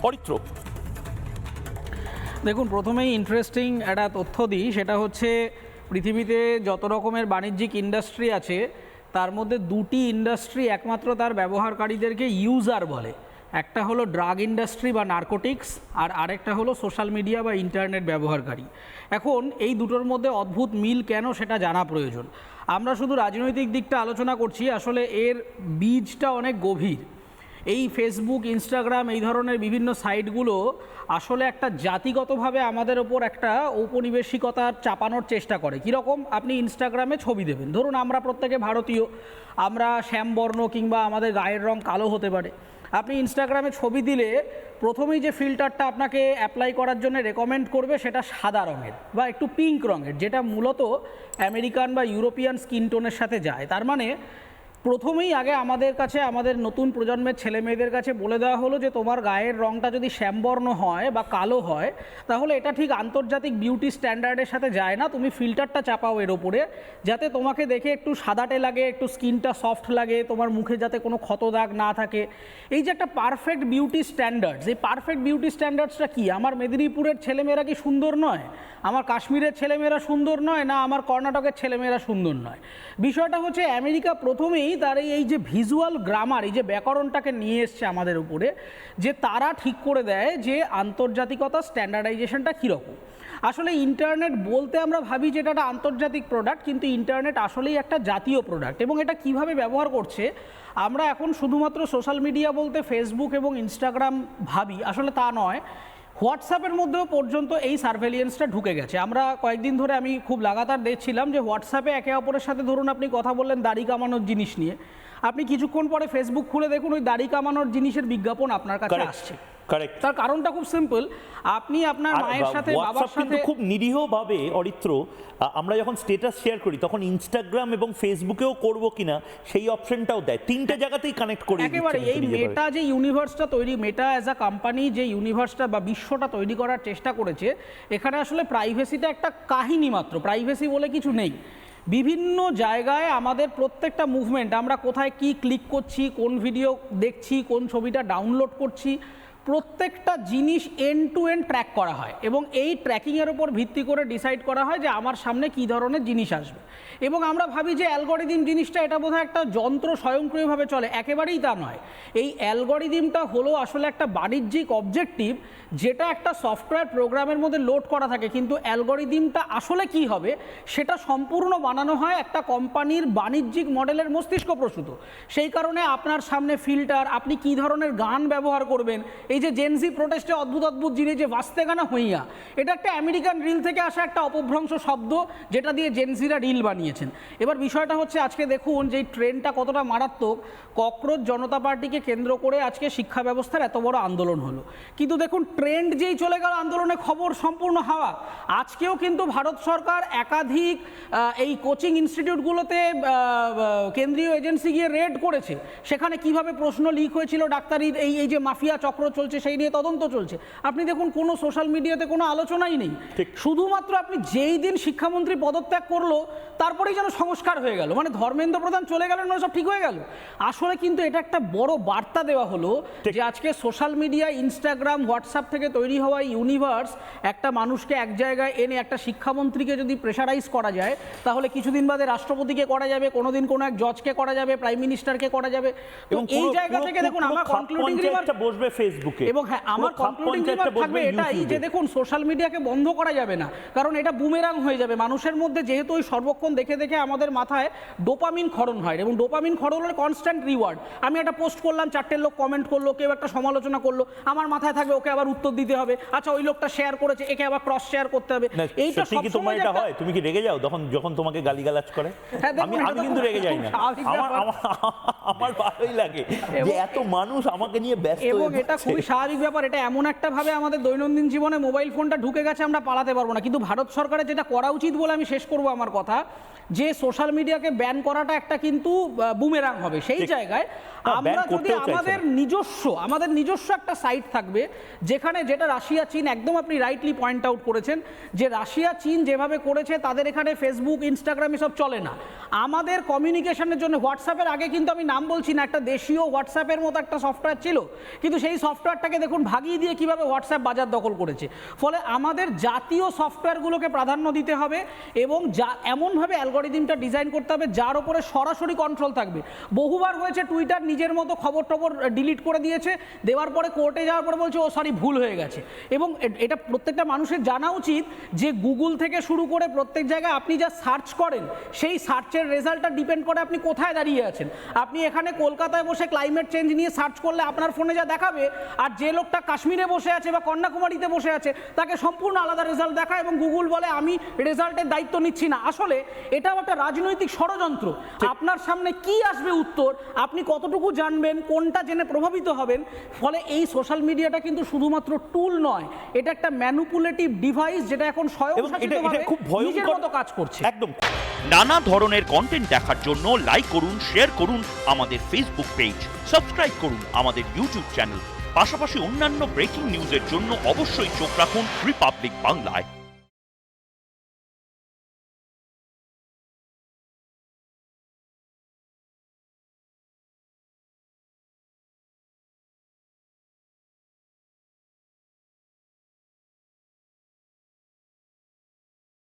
অরিত্র। দেখুন, প্রথমেই ইন্টারেস্টিং একটা তথ্য দিই, সেটা হচ্ছে পৃথিবীতে যত রকমের বাণিজ্যিক ইন্ডাস্ট্রি আছে তার মধ্যে দুটি ইন্ডাস্ট্রি একমাত্র তার ব্যবহারকারীদেরকে ইউজার বলে। একটা হলো ড্রাগ ইন্ডাস্ট্রি বা নার্কোটিক্স, আর আরেকটা হলো সোশ্যাল মিডিয়া বা ইন্টারনেট ব্যবহারকারী। এখন এই দুটোর মধ্যে অদ্ভুত মিল কেন সেটা জানা প্রয়োজন। আমরা শুধু রাজনৈতিক দিকটা আলোচনা করছি, আসলে এর বীজটা অনেক গভীর। এই ফেসবুক, ইনস্টাগ্রাম, এই ধরনের বিভিন্ন সাইটগুলো আসলে একটা জাতিগতভাবে আমাদের ওপর একটা ঔপনিবেশিকতা চাপানোর চেষ্টা করে। কীরকম? আপনি ইনস্টাগ্রামে ছবি দেবেন, ধরুন আমরা প্রত্যেকে ভারতীয়, আমরা শ্যামবর্ণ কিংবা আমাদের গায়ের রং কালো হতে পারে। আপনি ইনস্টাগ্রামে ছবি দিলে প্রথমেই যে ফিল্টারটা আপনাকে অ্যাপ্লাই করার জন্য রেকমেন্ড করবে সেটা সাদা রঙের বা একটু পিঙ্ক রঙের, যেটা মূলত আমেরিকান বা ইউরোপিয়ান স্কিন টোনের সাথে যায়। তার মানে প্রথমেই আগে আমাদের কাছে, আমাদের নতুন প্রজন্মের ছেলে মেয়েদের কাছে বলে দেওয়া হলো যে তোমার গায়ের রঙটা যদি শ্যামবর্ণ হয় বা কালো হয় তাহলে এটা ঠিক আন্তর্জাতিক বিউটি স্ট্যান্ডার্ডের সাথে যায় না, তুমি ফিল্টারটা চাপাও এর ওপরে, যাতে তোমাকে দেখে একটু সাদাটে লাগে, একটু স্কিনটা সফট লাগে, তোমার মুখে যাতে কোনো ক্ষত দাগ না থাকে। এই যে একটা পারফেক্ট বিউটি স্ট্যান্ডার্ডস, এই পারফেক্ট বিউটি স্ট্যান্ডার্ডসটা কি? আমার মেদিনীপুরের ছেলেমেয়েরা কি সুন্দর নয়? আমার কাশ্মীরের ছেলেমেয়েরা সুন্দর নয়? না আমার কর্ণাটকের ছেলেমেয়েরা সুন্দর নয়? বিষয়টা হচ্ছে আমেরিকা প্রথমেই তার এই যে ভিজুয়াল গ্রামার, এই যে ব্যাকরণটাকে নিয়ে এসছে আমাদের উপরে, যে তারা ঠিক করে দেয় যে আন্তর্জাতিকতা, স্ট্যান্ডার্ডাইজেশনটা কীরকম। আসলে ইন্টারনেট বলতে আমরা ভাবি যে এটা একটা আন্তর্জাতিক প্রোডাক্ট, কিন্তু ইন্টারনেট আসলেই একটা জাতীয় প্রোডাক্ট। এবং এটা কিভাবে ব্যবহার করছে, আমরা এখন শুধুমাত্র সোশ্যাল মিডিয়া বলতে ফেসবুক এবং ইনস্টাগ্রাম ভাবি, আসলে তা নয়। হোয়াটসঅ্যাপের মধ্যেও পর্যন্ত এই সার্ভেলিয়েন্সটা ঢুকে গেছে। আমরা কয়েকদিন ধরে আমি খুব লাগাতার দেখছিলাম যে হোয়াটসঅ্যাপে একে অপরের সাথে, ধরুন আপনি কথা বললেন দাড়ি কামানোর জিনিস নিয়ে, আপনি কিছুক্ষণ পরে ফেসবুক খুলে দেখুন ওই দাড়ি কামানোর জিনিসের বিজ্ঞাপন আপনার কাছে আসছে। তার কারণটা খুব সিম্পল, আপনি আপনার মায়ের সাথে, বাবার সাথে খুব নিরীহভাবে, অরিত্র, আমরা যখন স্ট্যাটাস শেয়ার করি তখন ইনস্টাগ্রাম এবং ফেসবুকেও করব কিনা সেই অপশনটাও দেয়, তিনটে জায়গাতেই কানেক্ট করে একেবারে। এই মেটা যে ইউনিভার্সটা তৈরি, মেটা অ্যাজ আ কোম্পানি যে ইউনিভার্সটা বা বিশ্বটা তৈরি করার চেষ্টা করেছে, এখানে আসলে প্রাইভেসিটা একটা কাহিনী মাত্র, প্রাইভেসি বলে কিছু নেই। বিভিন্ন জায়গায় আমাদের প্রত্যেকটা মুভমেন্ট, আমরা কোথায় কি ক্লিক করছি, কোন ভিডিও দেখছি, কোন ছবিটা ডাউনলোড করছি, প্রত্যেকটা জিনিস এন্ড টু এন্ড ট্র্যাক করা হয় এবং এই ট্র্যাকিংয়ের ওপর ভিত্তি করে ডিসাইড করা হয় যে আমার সামনে কী ধরনের জিনিস আসবে। এবং আমরা ভাবি যে অ্যালগরিদম জিনিসটা এটা বোধহয় একটা যন্ত্র স্বয়ংক্রিয়ভাবে চলে, একেবারেই তা নয়। এই অ্যালগরিদমটা হলো আসলে একটা বাণিজ্যিক অবজেক্টিভ, যেটা একটা সফটওয়্যার প্রোগ্রামের মধ্যে লোড করা থাকে, কিন্তু অ্যালগরিদমটা আসলে কি হবে সেটা সম্পূর্ণ বানানো হয় একটা কোম্পানির বাণিজ্যিক মডেলের মস্তিষ্ক প্রসূত। সেই কারণে আপনার সামনে ফিল্টার, আপনি কি ধরনের গান ব্যবহার করবেন, এই যে জেনজি প্রোটেস্টে অদ্ভুত অদ্ভুত জিনিস, যে বাস্তে গানা হইয়া, এটা একটা আমেরিকান রিল থেকে আসা একটা অপভ্রংশ শব্দ, যেটা দিয়ে জেনজিরা রিল বানিয়েছেন। এবার বিষয়টা হচ্ছে আজকে দেখুন যে ট্রেনটা কতটা মারাত্মক। ককরোচ জনতা পার্টিকে কেন্দ্র করে আজকে শিক্ষা ব্যবস্থার এত বড় আন্দোলন হলো, কিন্তু দেখুন ট্রেন্ড যেই চলে গেল, আন্দোলনের খবর সম্পূর্ণ হাওয়া। আজকেও কিন্তু ভারত সরকার একাধিক এই কোচিং ইনস্টিটিউটগুলোতে কেন্দ্রীয় এজেন্সি গিয়ে রেড করেছে, সেখানে কিভাবে প্রশ্ন লিক হয়েছিল ডাক্তারির, এই যে মাফিয়া চক্র চলছে সেই নিয়ে তদন্ত চলছে। আপনি দেখুন কোনো সোশ্যাল মিডিয়াতে কোনো আলোচনাই নেই, শুধুমাত্র আপনি যেই দিন শিক্ষামন্ত্রী পদত্যাগ করলো তারপরেই যেন সংস্কার হয়ে গেল, মানে ধর্মেন্দ্র প্রধান চলে গেলেন মানে সব ঠিক হয়ে গেল। আসলে কিন্তু এটা একটা বড় বার্তা দেওয়া হলো যে আজকে সোশ্যাল মিডিয়া, ইনস্টাগ্রাম, হোয়াটসঅ্যাপ থেকে তৈরি হওয়া ইউনিভার্স একটা মানুষকে এক জায়গায় এনে, একটা শিক্ষামন্ত্রীকে যদি প্রেশারাইজ করা যায় তাহলে কিছুদিন বাদে রাষ্ট্রপতিকে করা যাবে, কোনোদিন কোনো এক জজকে করা যাবে, প্রাইম মিনিস্টারকে করা যাবে। এবং এই জায়গা থেকে দেখুন আমার কনক্লুডিং রিমার্ক বসবে ফেসবুকে, এবং হ্যাঁ আমার কনক্লুডিং রিমার্ক থাকবে এটাই যে দেখুন সোশ্যাল মিডিয়াকে বন্ধ করা যাবে না, কারণ এটা বুমেরাং হয়ে যাবে মানুষের মধ্যে। যেহেতু ওই সর্বক্ষণ দেখে দেখে আমাদের মাথায় ডোপামিন ক্ষরণ হয়, এবং ডোপামিন ক্ষরণ হলে কনস্ট্যান্ট রিওয়ার্ড। আমি একটা পোস্ট করলাম, 4টে লোক কমেন্ট করলো, কেউ একটা সমালোচনা করলো, আমার মাথায় থাকবে ওকে আবার উত্তর দিতে হবে, আচ্ছা ওই লোকটা শেয়ার করেছে একে আবার ক্রস শেয়ার করতে হবে। এইটা সবসময় তোমার এটা হয়, তুমি কি রেগে যাও যখন তোমাকে গালিগালাজ করে? আমি কিন্তু রেগে যাই না, আমার ভালোই লাগে যে এত মানুষ আমাকে নিয়ে ব্যস্ত, এবং এটা খুবই স্বাভাবিক ব্যাপার। এটা এমন একটা ভাবে আমাদের দৈনন্দিন জীবনে মোবাইল ফোনটা ঢুকে গেছে, আমরা পালাতে পারবো না। কিন্তু ভারত সরকারের যেটা করা উচিত বলে আমি শেষ করবো আমার কথা, যে সোশ্যাল মিডিয়াকে ব্যান করাটা একটা কিন্তু বুমেরাং হবে। সেই জায়গায় আমরা যদি করতেও চাইছে না। আমাদের নিজস্ব একটা সাইট থাকবে যেখানে, যেটা রাশিয়া চীন, একদম আপনি রাইটলি পয়েন্ট আউট করেছেন যে রাশিয়া চীন যেভাবে করেছে তাদের এখানে ফেসবুক ইনস্টাগ্রাম এসব চলে না। আমাদের কমিউনিকেশনের জন্য হোয়াটসঅ্যাপের আগে কিন্তু আমি নাম বলছি না, একটা দেশীয় হোয়াটসঅ্যাপের মতো একটা সফটওয়্যার ছিল, কিন্তু সেই সফটওয়্যারটাকে দেখুন ভাগিয়ে দিয়ে কিভাবে হোয়াটসঅ্যাপ বাজার দখল করেছে। ফলে আমাদের জাতীয় সফটওয়্যারগুলোকে প্রাধান্য দিতে হবে এবং এমনভাবে অ্যালগরিদমটা ডিজাইন করতে হবে যার ওপরে সরাসরি কন্ট্রোল থাকবে। বহুবার হয়েছে টুইটার নিজের মতো খবর টবর ডিলিট করে দিয়েছে, দেওয়ার পরে কোর্টে যাওয়ার পরে বলছে ও সরি ভুল হয়ে গেছে। এবং এটা প্রত্যেকটা মানুষের জানা উচিত যে গুগল থেকে শুরু করে প্রত্যেক জায়গায় আপনি যা সার্চ করেন সেই সার্চের রেজাল্টটা ডিপেন্ড করে আপনি কোথায় দাঁড়িয়ে আছেন। আপনি এখানে কলকাতায় বসে ক্লাইমেট চেঞ্জ নিয়ে সার্চ করলে আপনার ফোনে যা দেখাবে, আর যে লোকটা কাশ্মীরে বসে আছে বা কন্যাকুমারীতে বসে আছে তাকে সম্পূর্ণ আলাদা রেজাল্ট দেখায়, এবং গুগল বলে আমি রেজাল্টের দায়িত্ব নিচ্ছি না। আসলে এটাও একটা রাজনৈতিক ষড়যন্ত্র। আপনার সামনে কি আসবে উত্তর, আপনি কতটুকু জানবেন, কোনটা জেনে প্রভাবিত হবেন। ফলে এই সোশ্যাল মিডিয়াটা কিন্তু শুধুমাত্র টুল নয়, এটা একটা ম্যানিপুলেটিভ ডিভাইস যেটা এখন স্বয়ংশাসিতভাবে খুব নিজের ভয়ঙ্কর মতো কাজ করছে। একদম। নানা ধরনের কন্টেন্ট দেখার জন্য লাইক করুন, শেয়ার করুন আমাদের ফেসবুক পেজ, সাবস্ক্রাইব করুন আমাদের ইউটিউব চ্যানেল। পাশাপাশি অন্যান্য ব্রেকিং নিউজের জন্য অবশ্যই চোখ রাখুন রিপাবলিক বাংলায়।